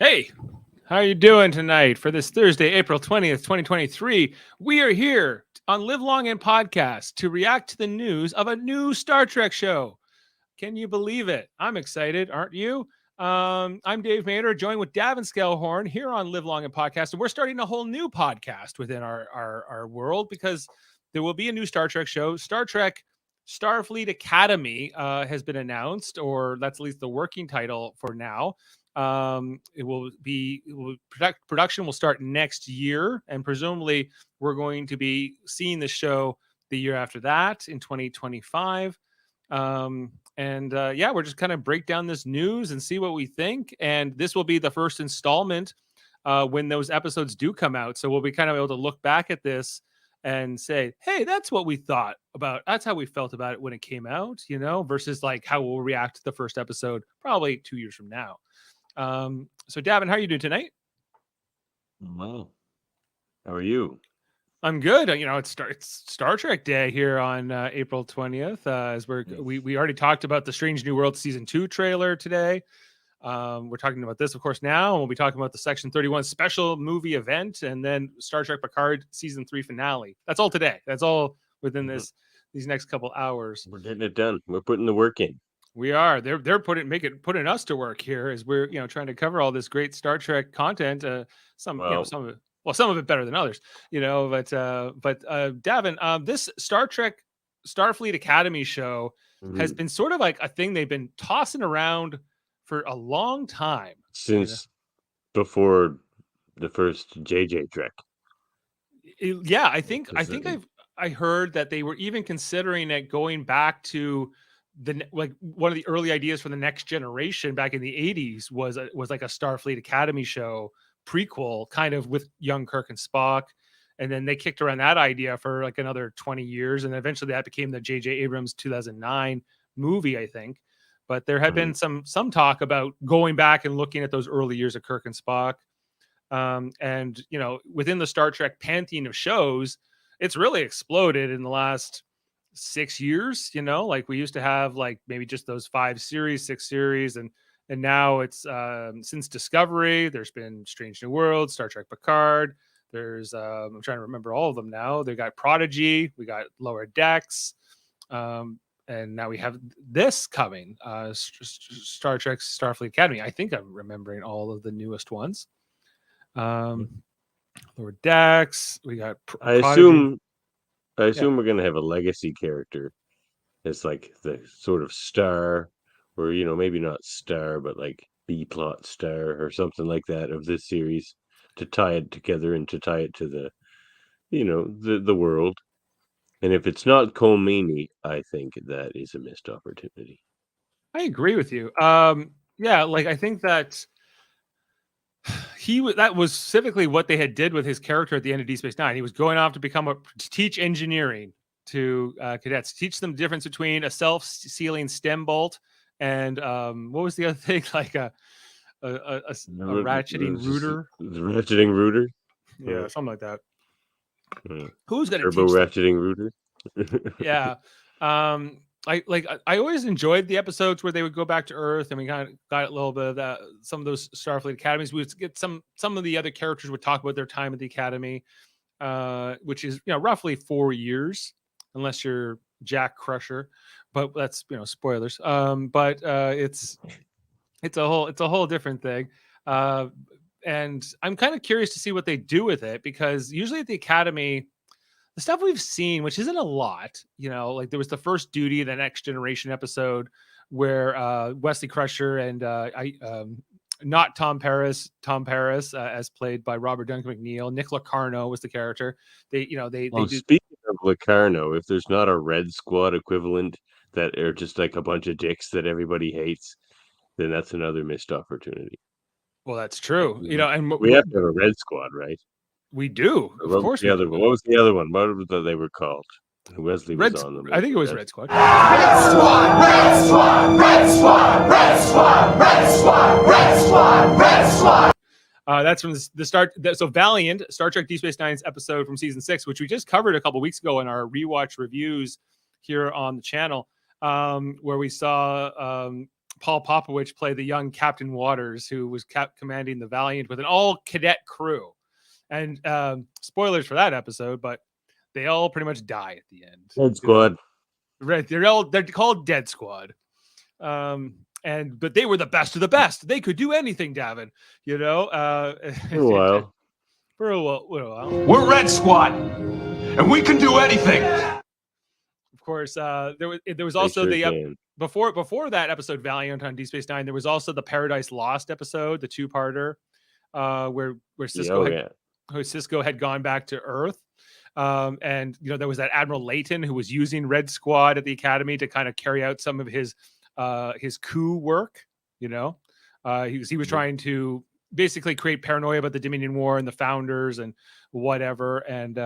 Hey, how are you doing tonight for this Thursday, April 20th, 2023? We are here on Live Long and Podcast to react to the news of a new Star Trek show. Can you believe it? I'm excited, aren't you? I'm Dave Mader, joined with Davan Skelhorn here on Live Long and Podcast. And we're starting a whole new podcast within our world because there will be a new Star Trek show. Star Trek Starfleet Academy has been announced, or that's at least the working title for now. Production will start next year, and presumably we're going to be seeing the show the year after that in 2025. We're just kind of break down this news and see what we think. And this will be the first installment when those episodes do come out. So we'll be kind of able to look back at this and say, hey, that's what we thought about. That's how we felt about it when it came out, versus like how we'll react to the first episode probably 2 years from now. So Davin, how are you doing tonight? Well, how are you? I'm good. It's Star Trek Day here on April 20th. As we already talked about the Strange New World season 2 trailer today. We're talking about this, of course, now, and we'll be talking about the Section 31 special movie event, and then Star Trek Picard season 3 finale. That's all today. That's all within these next couple hours. We're getting it done. We're putting the work in. We are. They're putting us to work here as we're trying to cover all this great Star Trek content. Some of it. Well, some of it better than others, but Davin, this Star Trek Starfleet Academy show has been sort of like a thing they've been tossing around for a long time. Since before the first JJ Trek. I think I heard that they were even considering it going back to one of the early ideas for the Next Generation back in the 80s was like a Starfleet Academy show prequel, kind of with young Kirk and Spock, and then they kicked around that idea for like another 20 years, and eventually that became the J.J. Abrams 2009 movie, I think. But there had been some talk about going back and looking at those early years of Kirk and Spock, and within the Star Trek pantheon of shows, it's really exploded in the last 6 years. Like we used to have like maybe just those 6 series, and now it's since Discovery, there's been Strange New World, Star Trek Picard. There's I'm trying to remember all of them now. They got Prodigy, we got Lower Decks, and now we have this coming, Star Trek Starfleet Academy. I think I'm remembering all of the newest ones. Lower Decks, we got Prodigy. I assume we're gonna have a legacy character. It's like the sort of star, or maybe not star, but like B plot star or something like that of this series, to tie it together and to tie it to the the world. And if it's not Khomeini, I think that is a missed opportunity. I agree with you. I think that that was specifically what they had did with his character at the end of Deep Space Nine. He was going off to teach engineering to cadets, teach them the difference between a self-sealing stem bolt and what was the other thing, like a ratcheting rooter? The ratcheting rooter? Yeah, something like that. Who's going to teach ratcheting rooter? Yeah. I always enjoyed the episodes where they would go back to Earth, and we kind of got a little bit of that. Some of those Starfleet Academies, we would get some of the other characters would talk about their time at the Academy, which is roughly 4 years, unless you're Jack Crusher, but that's spoilers. It's a whole different thing. And I'm kind of curious to see what they do with it, because usually at the Academy, the stuff we've seen, which isn't a lot, like there was the First Duty, the Next Generation episode where Wesley Crusher and not Tom Paris, as played by Robert Duncan McNeil, Nick Locarno was the character. Speaking of Locarno, if there's not a Red Squad equivalent that are just like a bunch of dicks that everybody hates, then that's another missed opportunity. Well, that's true. And we have to have a Red Squad, right? We do. Of course. What was the other one? What was they were called? Wesley was on them. I think it was Red Squad. Red Squad, Red Squad, Red Squad, Red Squad, Red Squad, Red Squad, Red Squad. That's from the start. So Valiant, Star Trek Deep Space Nine's episode from season 6, which we just covered a couple weeks ago in our rewatch reviews here on the channel, where we saw Paul Popovich play the young Captain Waters, who was commanding the Valiant with an all-cadet crew. And spoilers for that episode, but they all pretty much die at the end. Dead Squad. Right. They're called Dead Squad. But they were the best of the best. They could do anything, Davin. For a while. For a while. We're Red Squad, and we can do anything. Of course, there was also before that episode Valiant on Deep Space Nine. There was also the Paradise Lost episode, the two-parter, where Cisco had gone back to Earth. And there was that Admiral Layton who was using Red Squad at the Academy to kind of carry out some of his coup work. He was trying to basically create paranoia about the Dominion War and the founders and whatever, and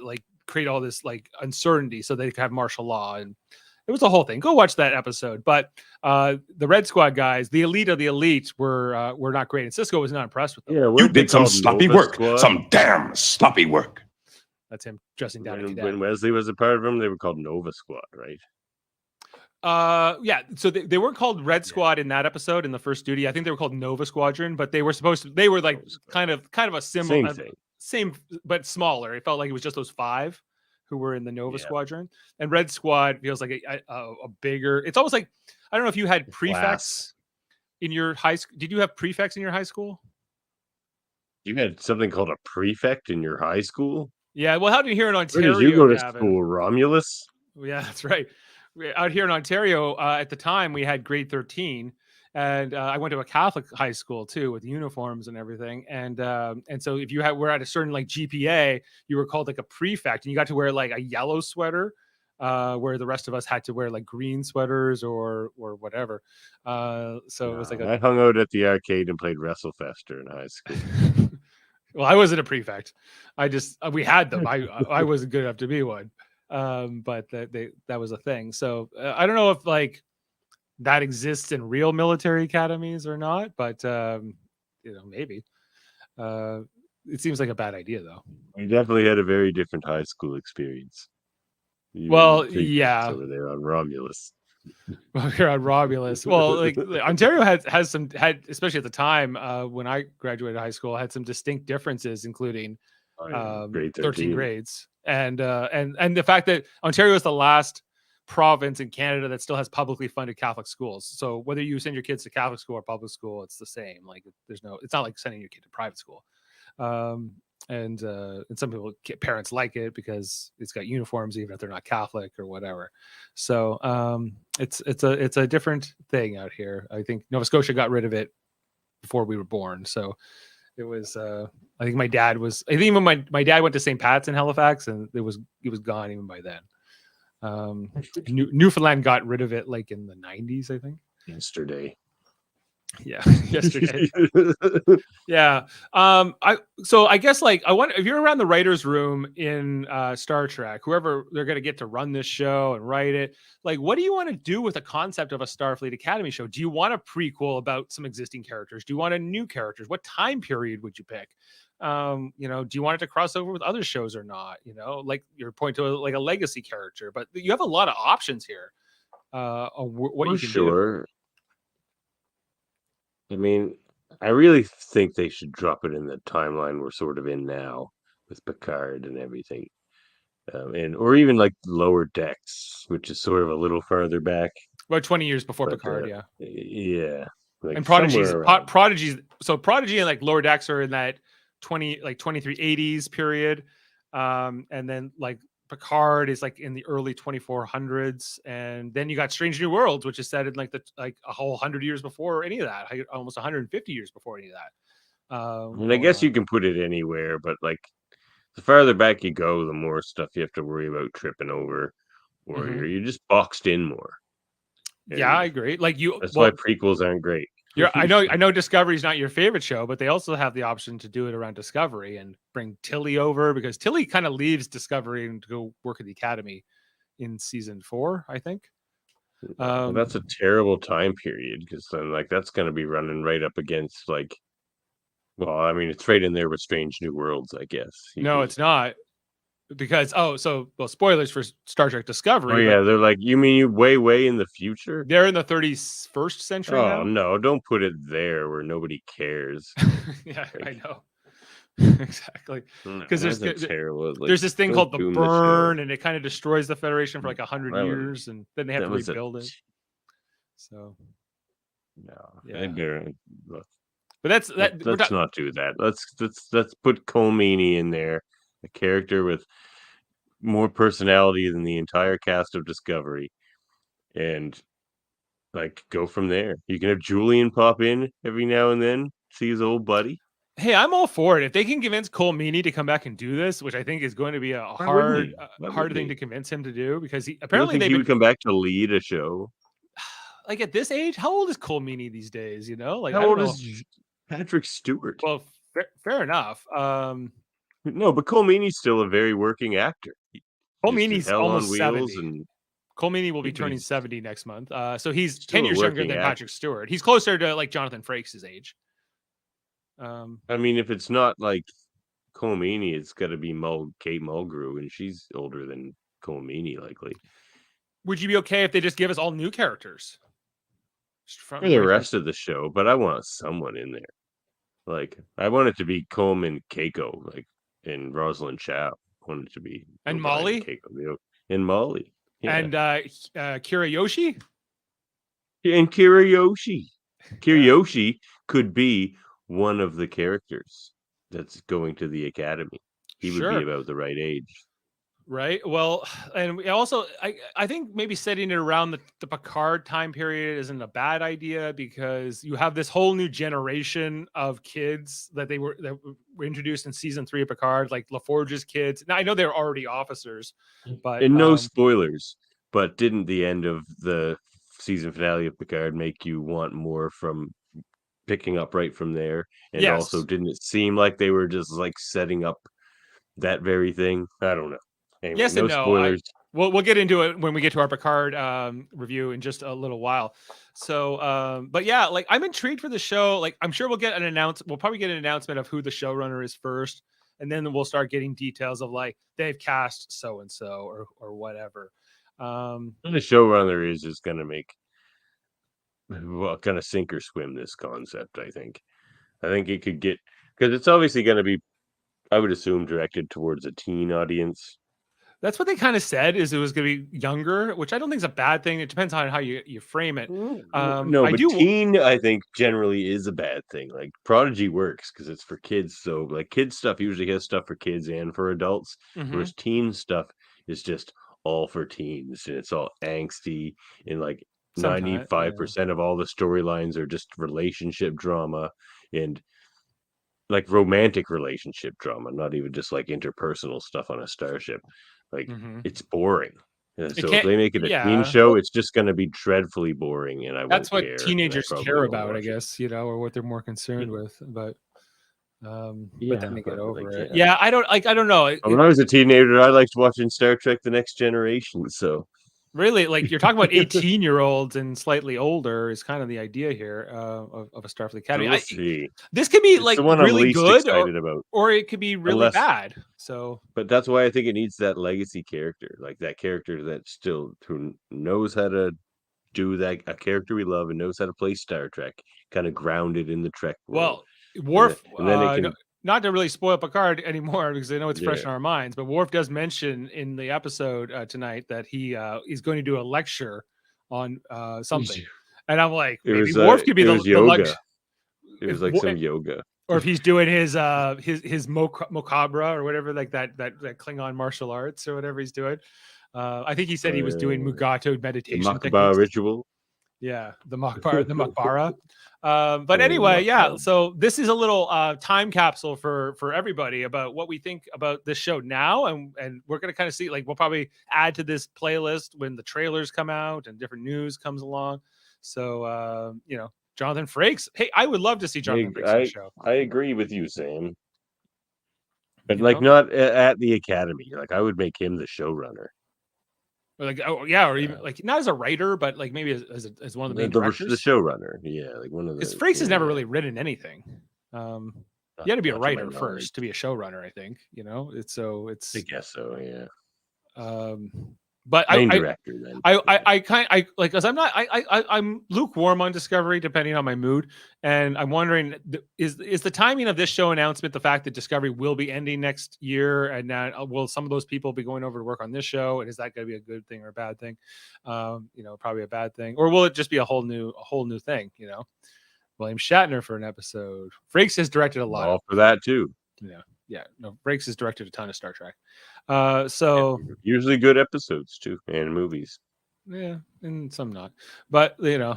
like create all this like uncertainty so they could have martial law, and it was a whole thing. Go watch that episode. But the Red Squad guys, the elite of the elite, were not great, and Cisco was not impressed with them. Yeah, you did some sloppy work, some damn sloppy work. That's him dressing down. When Wesley was a part of them, they were called Nova Squad, right? Yeah. So they weren't called Red Squad in that episode in the first duty. I think they were called Nova Squadron, but they were like kind of a similar, same but smaller. It felt like it was just those 5 who were in the Nova Squadron, and Red Squad feels like a bigger. It's almost like, I don't know if you had prefects in your high school. Did you have prefects in your high school? You had something called a prefect in your high school? Yeah. Well, how did you hear in Ontario? Where did you go to school, Romulus? Yeah, that's right. Out here in Ontario, at the time, we had grade 13, and I went to a Catholic high school too, with uniforms and everything. And so if you were at a certain like GPA, you were called like a prefect, and you got to wear like a yellow sweater, where the rest of us had to wear like green sweaters or whatever. So it was like I hung out at the arcade and played WrestleFester in high school. Well, I wasn't a prefect. We had them. I wasn't good enough to be one. But that was a thing. So I don't know if like that exists in real military academies or not, but maybe. It seems like a bad idea, though. We definitely had a very different high school experience. Yeah, over there on Romulus. Well, here on Romulus. Well, like Ontario had especially at the time when I graduated high school, had some distinct differences, including grade 13 grades. And the fact that Ontario is the last province in Canada that still has publicly funded Catholic schools. So whether you send your kids to Catholic school or public school, it's the same. Like it's not like sending your kid to private school. And some parents like it because it's got uniforms, even if they're not Catholic or whatever. So it's a different thing out here. I think Nova Scotia got rid of it before we were born. So it was I think my dad even my dad went to St. Pat's in Halifax, and it was gone even by then. Newfoundland got rid of it like in the 90s, I think. Yesterday. Yeah, yesterday. Yeah. I guess like I wonder if you're around the writers' room in Star Trek, whoever they're going to get to run this show and write it. Like, what do you want to do with the concept of a Starfleet Academy show? Do you want a prequel about some existing characters? Do you want a new characters? What time period would you pick? Do you want it to cross over with other shows or not? Like your point to a legacy character, but you have a lot of options here. On what you can do. I mean, I really think they should drop it in the timeline we're sort of in now with Picard and everything. Or even like Lower Decks, which is sort of a little farther back. About 20 years before Picard, yeah. Yeah. Like and Prodigy's so Prodigy and like Lower Decks are in that 2380s period. And then like Picard is like in the early 2400s, and then you got Strange New Worlds, which is set in like a whole 100 years before any of that, almost 150 years before any of that. And I guess you can put it anywhere, but like the farther back you go, the more stuff you have to worry about tripping over, or you're just boxed in more. And yeah, I agree. Like that's why prequels aren't great. I know Discovery's not your favorite show, but they also have the option to do it around Discovery and bring Tilly over, because Tilly kind of leaves Discovery and to go work at the Academy in season 4, I think. Well, that's a terrible time period, because then like that's going to be running right up against like, well, I mean, it's right in there with Strange New Worlds, I guess. It's not. because spoilers for Star Trek Oh Discovery, yeah, but they're like, you mean you way in the future? they're in the 31st century Oh now. no, don't put it there where nobody cares. Yeah, I Like, know. Exactly. no, Because that's terrible. Like, there's this thing don't called the doom the show. burn, and it kind of destroys the Federation for like 100 That was years, and then they have that to was a rebuild it. So no. yeah, Look, but that's that. let's not do that. Let's put Cole Meany in there, a character with more personality than the entire cast of Discovery, and like go from there. You can have Julian pop in every now and then, see his old buddy. Hey, I'm all for it. If they can convince Cole Meany to come back and do this, which I think is going to be a Why wouldn't he? Why hard wouldn't thing he? to convince him to do, because You don't apparently think they've he been would come back to lead a show? like at this age. How old is Cole Meany these days? Like I How don't old know. is Patrick Stewart? Well, fair enough. No, but Cole Meany's still a very working actor. He Cole just did Meany's Hell on almost Wheels, 70. and Cole Meany will be but turning he's 70 next month. So he's still 10 a years younger working than actor. Patrick Stewart. He's closer to like Jonathan Frakes' age. I mean, if it's not like Cole Meany, it's got to be Kate Mulgrew, and she's older than Cole Meany, likely. Would you be okay if they just give us all new characters? For the rest of the show, but I want someone in there. Like, I want it to be Coleman Keiko, like, and Rosalind Chow. I want it to be And O'Brien, Molly? Keiko, and Molly. Yeah. And Kira Yoshi? And Kiriyoshi. Kiriyoshi could be one of the characters that's going to the academy. He would be Sure. about the right age. Right. Well, and we also, I think maybe setting it around the Picard time period isn't a bad idea, because you have this whole new generation of kids that were introduced in season 3 of Picard, like LaForge's kids. Now I know they're already officers, but And no spoilers, but didn't the end of the season finale of Picard make you want more from picking up right from there? And yes. also, didn't it seem like they were just like setting up that very thing? I don't know. Anyway, Yes no and no. spoilers. We'll get into it when we get to our Picard review in just a little while. So, but yeah, like I'm intrigued for the show. Like I'm sure we'll get an announcement. We'll probably get an announcement of who the showrunner is first, and then we'll start getting details of like they've cast so and so or whatever. The showrunner is just gonna make kind of sink or swim this concept. I think it could get, because it's obviously going to be, I would assume, directed towards a teen audience. That's what they kind of said, is it was going to be younger, which I don't think is a bad thing. It depends on how you frame it. No, but teen, I think, generally is a bad thing. Like Prodigy works because it's for kids. So like kids stuff usually has stuff for kids and for adults, whereas teen stuff is just all for teens, and it's all angsty, and like 95% of all the storylines are just relationship drama and like romantic relationship drama, not even just like interpersonal stuff on a starship. Like it's boring. So if they make it a teen show, it's just going to be dreadfully boring, and that's won't what care, teenagers care about, I guess, it. or what they're more concerned with. But then they get over it. Yeah, I don't know. When I was a teenager, I liked watching Star Trek: The Next Generation. So really, like you're talking about 18-year-olds and slightly older is kind of the idea here of a Starfleet Academy. We'll see. This could be It's like the one I'm really least good, excited about. or it could be really bad. So, but that's why I think it needs that legacy character, like that character that still who knows how to do that, a character we love and knows how to play Star Trek, kind of grounded in the Trek world. Well, Worf, and then it can. Not to really spoil Picard anymore, because I know it's fresh in our minds, but Worf does mention in the episode tonight that he's going to do a lecture on something, and I'm like, maybe Worf could be the yoga. It was like some yoga, or if he's doing his Mokabra or whatever, like that Klingon martial arts or whatever he's doing. I think he said he was doing Mugato meditation, Makaba ritual. Yeah, the Makbara. But anyway, yeah. So this is a little time capsule for everybody about what we think about this show now, and we're gonna kind of see, like, we'll probably add to this playlist when the trailers come out and different news comes along. So Jonathan Frakes. Hey, I would love to see Jonathan Frakes on the show. I agree with you, Sam. But not at the Academy. Like I would make him the showrunner. Or even like not as a writer, but like maybe as one of the main directors. The showrunner, yeah, like one of the. Because Frakes has never really written anything. You had to be a Not to my writer knowledge. first to be a showrunner, I think. You know, it's I guess so. Yeah. But Main director then. I like, because I'm lukewarm on Discovery depending on my mood, and I'm wondering, is the timing of this show announcement the fact that Discovery will be ending next year, and then will some of those people be going over to work on this show, and is that going to be a good thing or a bad thing? You know, probably a bad thing, or will it just be a whole new thing? You know, William Shatner for an episode. Frakes has directed a lot. All for that too. Yeah. No, Frakes has directed a ton of Star Trek. So usually good episodes too, and movies. yeah, and some not, but you know,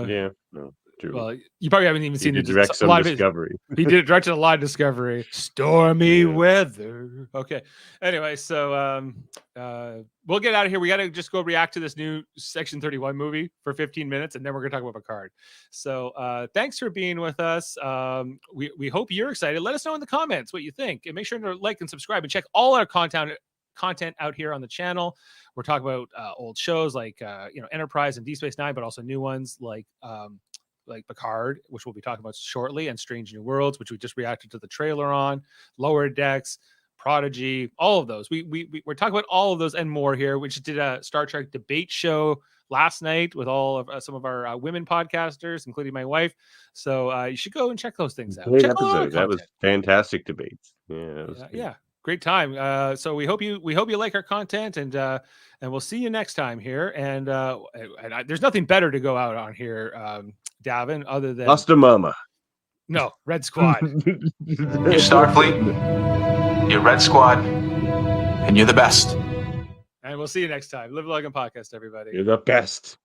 Yeah, no, true. well, you probably haven't even He seen did direct a some lot of Discovery. He did directed a lot of Discovery. Stormy Yeah. weather. Okay. Anyway, so we'll get out of here. We got to just go react to this new Section 31 movie for 15 minutes, and then we're gonna talk about Picard. So thanks for being with us. We hope you're excited. Let us know in the comments what you think, and make sure to like and subscribe and check all our content out here on the channel. We're talking about old shows like Enterprise and Deep Space Nine, but also new ones like Picard, which we'll be talking about shortly, and Strange New Worlds, which we just reacted to the trailer on, Lower Decks, Prodigy, all of those. We're talking about all of those and more here. We just did a Star Trek debate show last night with all of some of our women podcasters, including my wife. So you should go and check those things out. Great Check all our episode. That was content. fantastic debates. Yeah, that was Yeah, great time. So we hope you like our content, and we'll see you next time here. And there's nothing better to go out on here, Davin, other than Hasta Mama. No, Red Squad. You're Starfleet, you're Red Squad, and you're the best. And we'll see you next time. Live Logan Podcast, everybody. You're the best.